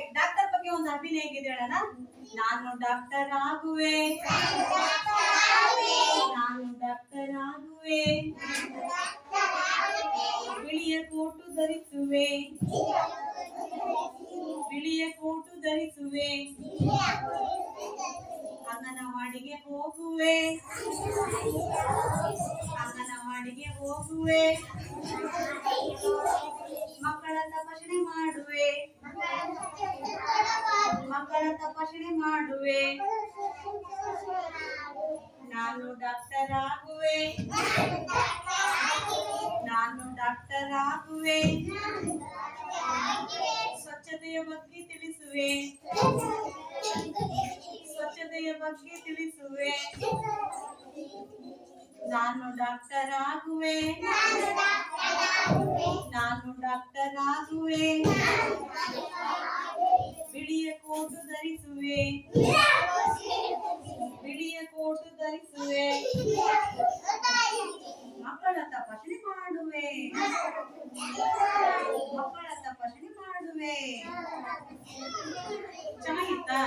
Okay, doctor ಬಗ್ಗೆ ಒಂದು ಅಭಿನಯ ಹೇಗಿದೆ ಹೇಳೋಣ. ನಾನು ಡಾಕ್ಟರ್ ಆಗುವೆ, ನಾನು ಡಾಕ್ಟರ್ ಆಗುವೆ, ಬಿಳಿಯ ಕೋಟು ಧರಿಸುವೆ, ಬಿಳಿಯ ಕೋಟು ಧರಿಸುವೆ, ಅಂಗನವಾಡಿಗೆ ಹೋಗುವೆ, ಅಂಗನವಾಡಿಗೆ ಹೋಗುವೆ, ಮಕ್ಕಳ ತಪಾಸಣೆ ಮಾಡುವೆ, ಮಕ್ಕಳ ತಪಾಸಣೆ ಮಾಡುವೆ, ನಾನು ಡಾಕ್ಟರ್ ಆಗುವೆ, ನಾನು ಡಾಕ್ಟರ್ ಆಗುವೆ, ಸ್ವಚ್ಛತೆಯ ಬಗ್ಗೆ ತಿಳಿಸುವೆ, ಸ್ವಚ್ಛತೆಯ ಬಗ್ಗೆ ತಿಳಿಸುವೆ, ನಾನು ಡಾಕ್ಟರ್ ಆಗುವೆ, ನಾನು ಡಾಕ್ಟರ್ ಆಗುವೆ, ಬಿಳಿಯ ಕೋಟು ಧರಿಸುವೆ, ಬಿಳಿಯ ಕೋಟು ಧರಿಸುವೆ, ಮಕ್ಕಳ ತಪಾಸಣೆ ಮಾಡುವೆ, ಮಕ್ಕಳ ತಪಾಸಣೆ ಮಾಡುವೆ. ಚೆನ್ನಾಗಿತ್ತಾ?